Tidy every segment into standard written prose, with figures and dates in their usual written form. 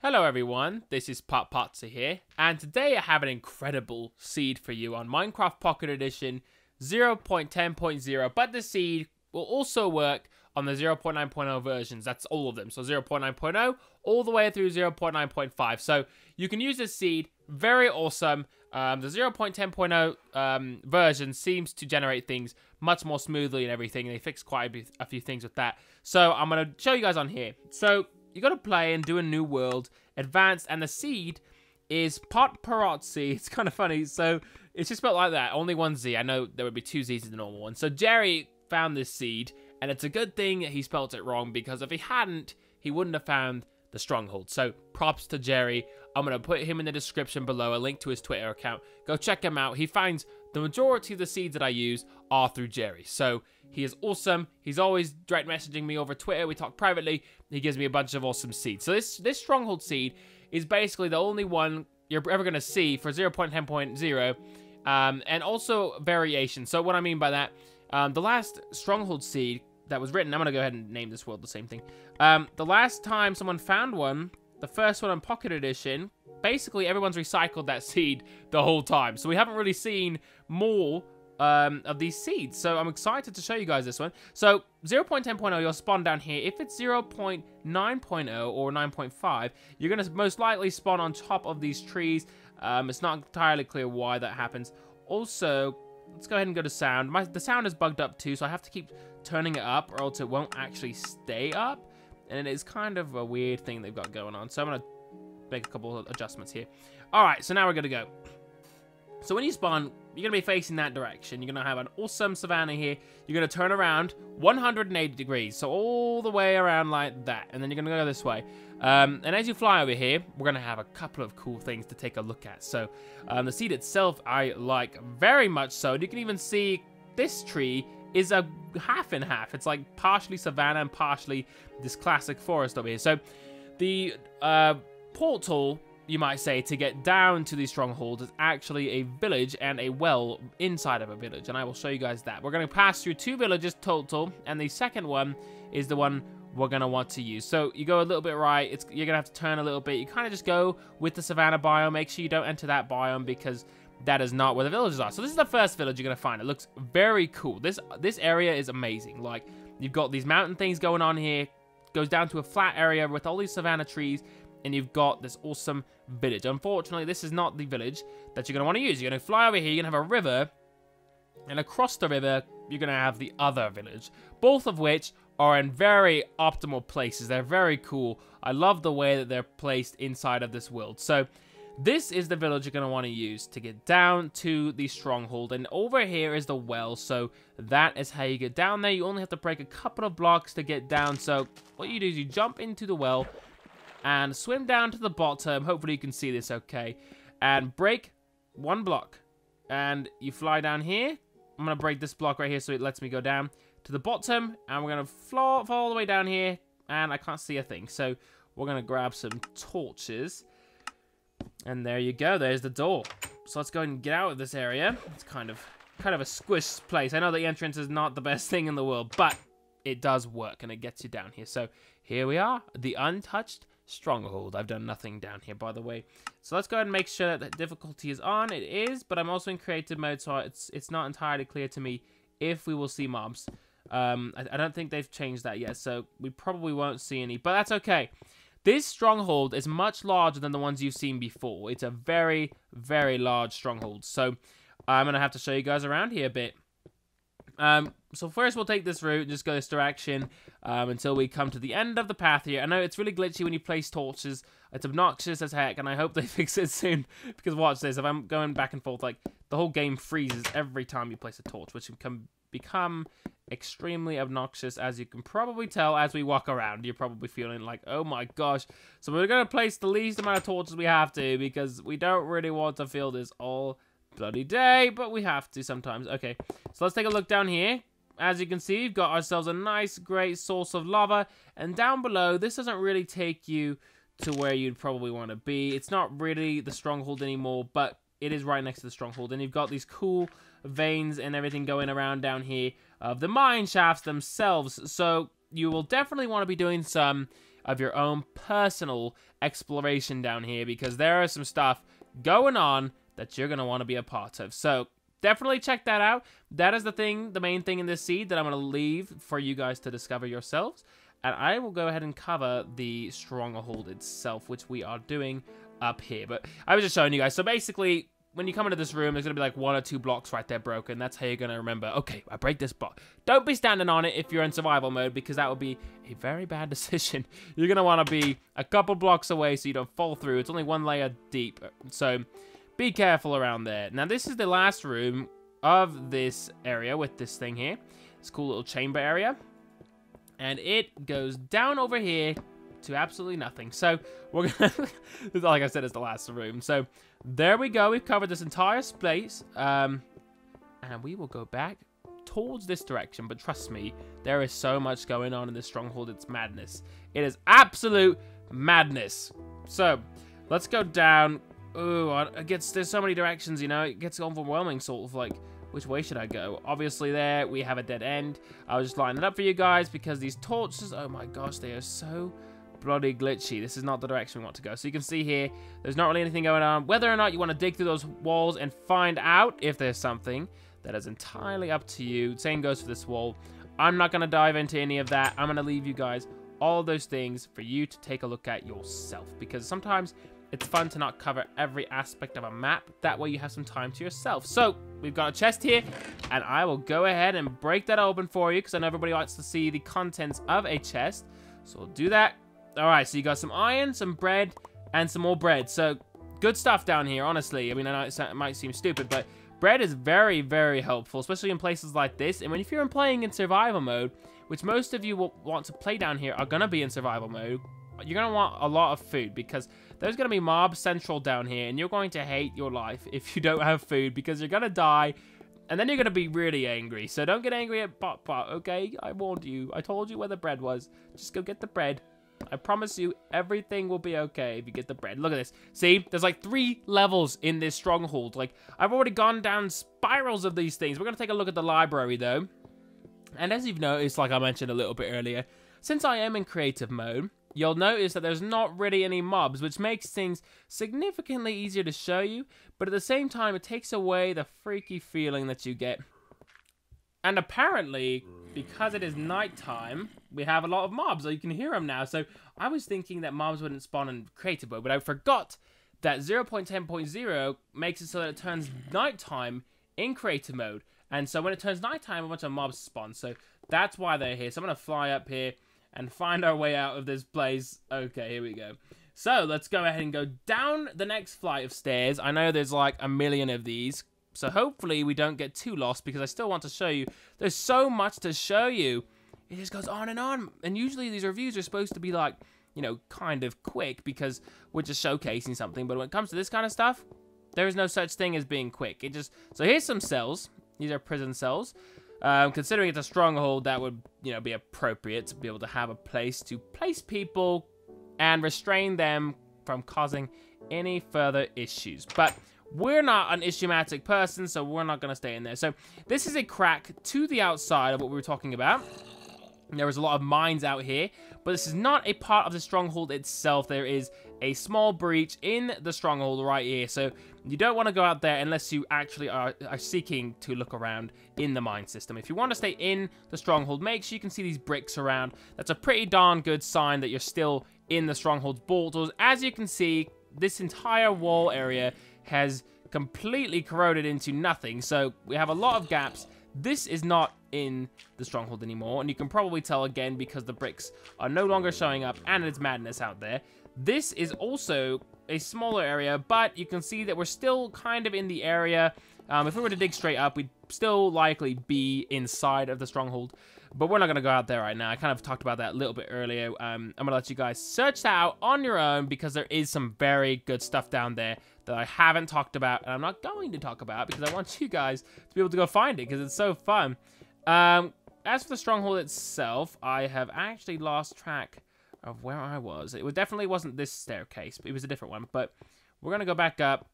Hello everyone, this is potpotsie here, and today I have an incredible seed for you on Minecraft Pocket Edition 0.10.0, but the seed will also work on the 0.9.0 versions. That's all of them, so 0.9.0 all the way through 0.9.5. So you can use this seed, very awesome. The 0.10.0 version seems to generate things much more smoothly and everything. They fixed quite a few things with that. So I'm going to show you guys on here. So you got to play and do a new world, advanced, and the seed is potpotsie. It's kind of funny. So it's just spelled like that, only one Z. I know there would be two Z's in the normal one. So Jerry found this seed, and it's a good thing he spelled it wrong, because if he hadn't, he wouldn't have found the Stronghold. So props to Jerry. I'm going to put him in the description below, a link to his Twitter account. Go check him out. He finds the majority of the seeds that I use are through Jerry. So he is awesome. He's always direct messaging me over Twitter. We talk privately. He gives me a bunch of awesome seeds. So this Stronghold seed is basically the only one you're ever going to see for 0.10.0, and also variation. So what I mean by that, the last Stronghold seed that was written, I'm going to go ahead and name this world the same thing. The last time someone found one, the first one on Pocket Edition, basically everyone's recycled that seed the whole time. So we haven't really seen more of these seeds. So I'm excited to show you guys this one. So 0.10.0, you'll spawn down here. If it's 0.9.0 or 9.5, you're going to most likely spawn on top of these trees. It's not entirely clear why that happens. Also, let's go ahead and go to sound. The sound is bugged up too, so I have to keep turning it up, or else it won't actually stay up. And it is kind of a weird thing they've got going on. So I'm going to make a couple of adjustments here. Alright, so now we're going to go. So when you spawn, you're going to be facing that direction. You're going to have an awesome savanna here. You're going to turn around 180 degrees. So all the way around like that. And then you're going to go this way. And as you fly over here, we're going to have a couple of cool things to take a look at. So the seed itself, I like very much so. And you can even see this tree is a half and half. It's like partially savanna and partially this classic forest over here. So the portal, you might say, to get down to the Stronghold is actually a village and a well inside of a village, and I will show you guys that. We're going to pass through 2 villages total, and the second one is the one we're going to want to use. So you go a little bit right, you're going to have to turn a little bit. You kind of just go with the savanna biome. Make sure you don't enter that biome, because that is not where the villages are. So this is the first village you're going to find. It looks very cool. This area is amazing. Like, you've got these mountain things going on here. Goes down to a flat area with all these savanna trees, and you've got this awesome village. Unfortunately, this is not the village that you're going to want to use. You're going to fly over here, you're going to have a river, and across the river, you're going to have the other village, both of which are in very optimal places. They're very cool. I love the way that they're placed inside of this world. So this is the village you're going to want to use to get down to the Stronghold. And over here is the well, so that is how you get down there. You only have to break a couple of blocks to get down. So what you do is you jump into the well and swim down to the bottom. Hopefully you can see this okay. And break 1 block. And you fly down here. I'm going to break this block right here so it lets me go down to the bottom. And we're going to fall all the way down here. And I can't see a thing. So we're going to grab some torches. And there you go. There's the door. So let's go and get out of this area. It's kind of a squished place. I know the entrance is not the best thing in the world, but it does work and it gets you down here. So here we are, the untouched Stronghold. I've done nothing down here, by the way. So let's go ahead and make sure that the difficulty is on. It is, but I'm also in creative mode, so it's not entirely clear to me if we will see mobs. I don't think they've changed that yet, so we probably won't see any, but that's okay. This Stronghold is much larger than the ones you've seen before. It's a very, very large Stronghold. So I'm going to have to show you guys around here a bit. So first we'll take this route and just go this direction until we come to the end of the path here. I know it's really glitchy when you place torches. It's obnoxious as heck, and I hope they fix it soon. Because watch this, if I'm going back and forth, like, the whole game freezes every time you place a torch, which can become extremely obnoxious, as you can probably tell as we walk around. You're probably feeling like, oh my gosh. So we're going to place the least amount of torches we have to, because we don't really want to fill this all bloody day, but we have to sometimes. Okay, so let's take a look down here. As you can see, we've got ourselves a nice, great source of lava, and down below, this doesn't really take you to where you'd probably want to be. It's not really the Stronghold anymore, but it is right next to the Stronghold, and you've got these cool veins and everything going around down here of the mine shafts themselves. So you will definitely want to be doing some of your own personal exploration down here, because there is some stuff going on that you're going to want to be a part of. So definitely check that out. That is the main thing in this seed that I'm going to leave for you guys to discover yourselves. And I will go ahead and cover the Stronghold itself, which we are doing up here. But I was just showing you guys. So basically, when you come into this room, there's going to be like 1 or 2 blocks right there broken. That's how you're going to remember, okay, I break this block. Don't be standing on it if you're in survival mode, because that would be a very bad decision. You're going to want to be a couple blocks away so you don't fall through. It's only 1 layer deep, so be careful around there. Now, this is the last room of this area with this thing here. This cool little chamber area. And it goes down over here to absolutely nothing. So we're gonna, like I said, it's the last room. So there we go. We've covered this entire space, and we will go back towards this direction. But trust me, there is so much going on in this stronghold. It's madness. It is absolute madness. So let's go down. Oh, there's so many directions. You know, it gets overwhelming. Sort of like, which way should I go? Obviously, there we have a dead end. I was just lining it up for you guys because these torches, oh my gosh, they are so bloody glitchy. This is not the direction we want to go. So you can see here, there's not really anything going on. Whether or not you want to dig through those walls and find out if there's something, that is entirely up to you. Same goes for this wall. I'm not going to dive into any of that. I'm going to leave you guys all of those things for you to take a look at yourself, because sometimes it's fun to not cover every aspect of a map. That way you have some time to yourself. So we've got a chest here, and I will go ahead and break that open for you, because I know everybody likes to see the contents of a chest. So we'll do that. All right, so you got some iron, some bread, and some more bread. So good stuff down here, honestly. I mean, I know it might seem stupid, but bread is very, very helpful, especially in places like this. And if you're playing in survival mode, which most of you will want to play down here are going to be in survival mode, you're going to want a lot of food, because there's going to be mobs central down here, and you're going to hate your life if you don't have food, because you're going to die, and then you're going to be really angry. So don't get angry at Pot, okay? I warned you. I told you where the bread was. Just go get the bread. I promise you, everything will be okay if you get the bread. Look at this. See, there's like 3 levels in this stronghold. Like, I've already gone down spirals of these things. We're going to take a look at the library, though. And as you've noticed, like I mentioned a little bit earlier, since I am in creative mode, you'll notice that there's not really any mobs, which makes things significantly easier to show you, but at the same time, it takes away the freaky feeling that you get. And apparently, because it is nighttime, we have a lot of mobs, so you can hear them now. So I was thinking that mobs wouldn't spawn in creative mode, but I forgot that 0.10.0 makes it so that it turns nighttime in creative mode. And so when it turns nighttime, a bunch of mobs spawn. So that's why they're here. So I'm going to fly up here and find our way out of this place. Okay, here we go. So let's go ahead and go down the next flight of stairs. I know there's like a million of these, so hopefully we don't get too lost, because I still want to show you. There's so much to show you. It just goes on. And usually these reviews are supposed to be like, you know, kind of quick, because we're just showcasing something. But when it comes to this kind of stuff, there is no such thing as being quick. So here's some cells. These are prison cells. Considering it's a stronghold, that would, you know, be appropriate to be able to have a place to place people and restrain them from causing any further issues. But we're not an issuematic person, so we're not going to stay in there. So this is a crack to the outside of what we were talking about. There was a lot of mines out here, but this is not a part of the stronghold itself. There is a small breach in the stronghold right here, so you don't want to go out there unless you actually are seeking to look around in the mine system. If you want to stay in the stronghold, make sure you can see these bricks around. That's a pretty darn good sign that you're still in the stronghold's borders. As you can see, this entire wall area has completely corroded into nothing, so we have a lot of gaps. This is not in the stronghold anymore, and you can probably tell again because the bricks are no longer showing up and it's madness out there. This is also a smaller area, but you can see that we're still kind of in the area. If we were to dig straight up, we'd still likely be inside of the stronghold, but we're not going to go out there right now. I kind of talked about that a little bit earlier. I'm going to let you guys search that out on your own, because there is some very good stuff down there that I haven't talked about, and I'm not going to talk about because I want you guys to be able to go find it, because it's so fun. As for the stronghold itself, I have actually lost track of where I was. It definitely wasn't this staircase, but it was a different one. But we're going to go back up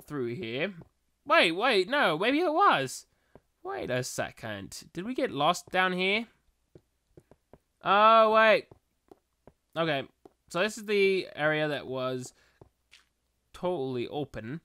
through here. Wait, no, maybe it was. Wait a second. Did we get lost down here? Oh, wait. Okay, so this is the area that was totally open.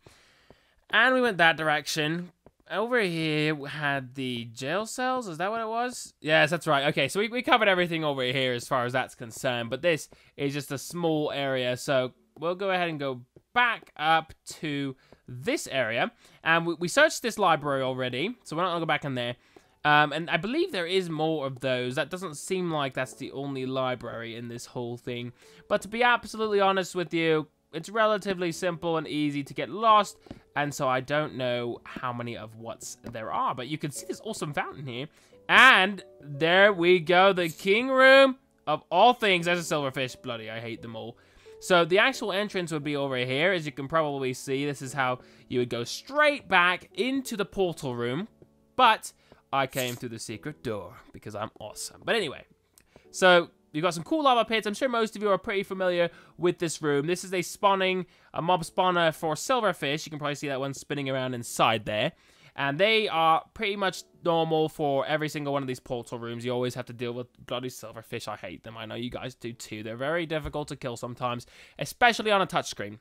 And we went that direction. Over here, we had the jail cells. Is that what it was? Yes, that's right. Okay, so we covered everything over here as far as that's concerned. But this is just a small area. So we'll go ahead and go back up to this area. And we searched this library already. So we're not going to go back in there. And I believe there is more of those. That doesn't seem like that's the only library in this whole thing. But to be absolutely honest with you, it's relatively simple and easy to get lost, and so I don't know how many of what's there are. But you can see this awesome fountain here, and there we go, the king room of all things. There's a silverfish, bloody, I hate them all. So the actual entrance would be over here, as you can probably see. This is how you would go straight back into the portal room, but I came through the secret door because I'm awesome. But anyway, so you've got some cool lava pits. I'm sure most of you are pretty familiar with this room. This is a mob spawner for silverfish. You can probably see that one spinning around inside there. And they are pretty much normal for every single one of these portal rooms. You always have to deal with bloody silverfish. I hate them. I know you guys do too. They're very difficult to kill sometimes, especially on a touchscreen.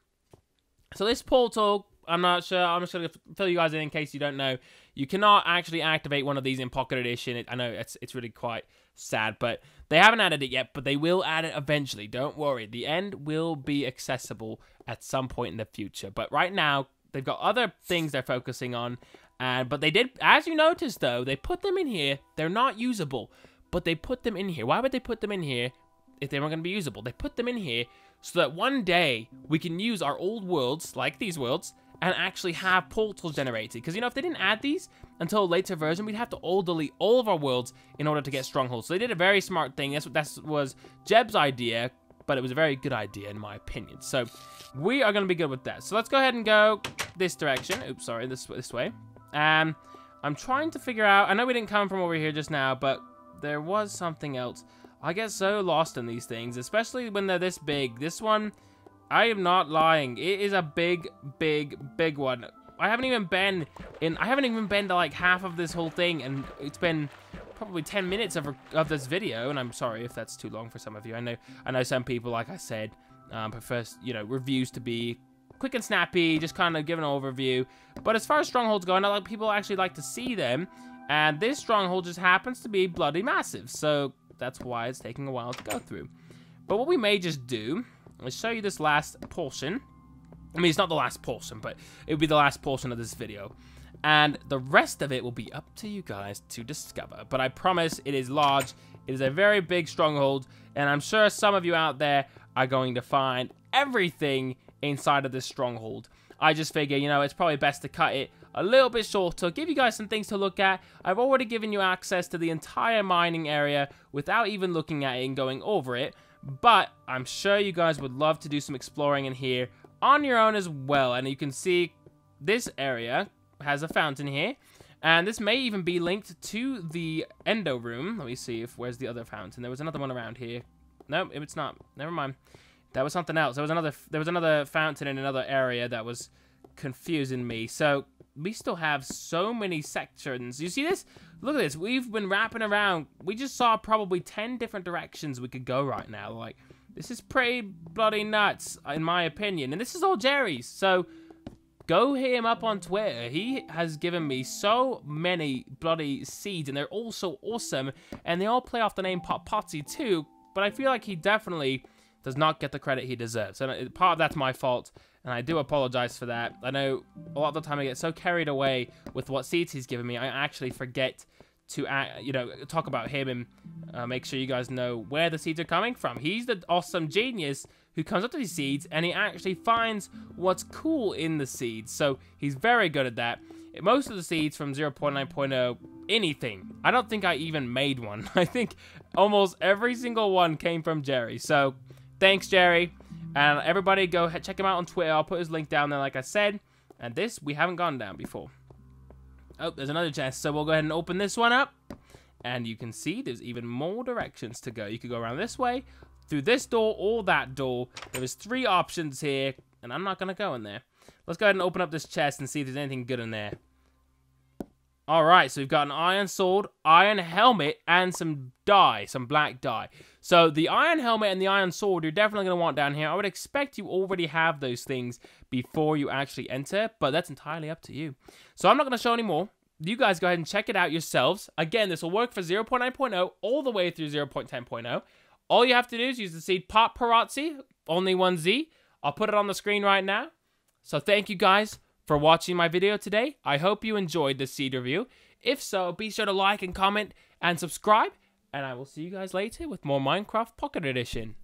So this portal, I'm not sure. I'm just going to fill you guys in case you don't know. You cannot actually activate one of these in Pocket Edition. I know it's really quite sad, but they haven't added it yet, but they will add it eventually. Don't worry. The end will be accessible at some point in the future. But right now, they've got other things they're focusing on. But they did, as you noticed though, they put them in here. They're not usable, but they put them in here. Why would they put them in here if they weren't going to be usable? They put them in here so that one day we can use our old worlds, like these worlds, and actually have portals generated. Because, you know, if they didn't add these until a later version, we'd have to all delete all of our worlds in order to get Stronghold. So they did a very smart thing. That was Jeb's idea, but it was a very good idea in my opinion. So we are going to be good with that. So let's go ahead and go this direction. Oops, sorry, this way. I'm trying to figure out, I know we didn't come from over here just now, but there was something else. I get so lost in these things, especially when they're this big. This one, I am not lying. It is a big, big, big one. I haven't even been to like half of this whole thing, and it's been probably 10 minutes of this video, and I'm sorry if that's too long for some of you. I know some people, like I said, prefer, you know, reviews to be quick and snappy, just kind of give an overview. But as far as Strongholds go, I know people actually like to see them, and this Stronghold just happens to be bloody massive, so that's why it's taking a while to go through. But what we may just do, I'll show you this last portion. I mean, it's not the last portion, but it will be the last portion of this video. And the rest of it will be up to you guys to discover. But I promise it is large. It is a very big Stronghold. And I'm sure some of you out there are going to find everything inside of this Stronghold. I just figure, you know, it's probably best to cut it a little bit shorter, give you guys some things to look at. I've already given you access to the entire mining area without even looking at it and going over it. But I'm sure you guys would love to do some exploring in here on your own as well. And you can see this area has a fountain here. And this may even be linked to the Endo room. Let me see where's the other fountain. There was another one around here. No, it's not. Never mind. That was something else. There was another fountain in another area that was confusing me. So we still have so many sections. You see this? Look at this. We've been wrapping around. We just saw probably 10 different directions we could go right now. Like, this is pretty bloody nuts, in my opinion. And this is all Jerry's. So go hit him up on Twitter. He has given me so many bloody seeds, and they're all so awesome. And they all play off the name Potpotsie too. But I feel like he definitely does not get the credit he deserves. And part of that's my fault, and I do apologize for that. I know a lot of the time I get so carried away with what seeds he's given me, I actually forget to, you know, talk about him and make sure you guys know where the seeds are coming from. He's the awesome genius who comes up to these seeds, and he actually finds what's cool in the seeds. So he's very good at that. Most of the seeds from 0.9.0, anything. I don't think I even made one. I think almost every single one came from Jerry. So thanks, Jerry. And everybody go check him out on Twitter. I'll put his link down there, like I said. And this, we haven't gone down before. Oh, there's another chest. So we'll go ahead and open this one up. And you can see there's even more directions to go. You could go around this way, through this door, or that door. There's 3 options here, and I'm not going to go in there. Let's go ahead and open up this chest and see if there's anything good in there. Alright, so we've got an iron sword, iron helmet, and some dye, some black dye. So the iron helmet and the iron sword you're definitely going to want down here. I would expect you already have those things before you actually enter, but that's entirely up to you. So I'm not going to show any more. You guys go ahead and check it out yourselves. Again, this will work for 0.9.0 all the way through 0.10.0. All you have to do is use the seed potpotsie, only one Z. I'll put it on the screen right now. So thank you guys for watching my video today. I hope you enjoyed this seed review. If so, be sure to like and comment and subscribe. And I will see you guys later with more Minecraft Pocket Edition.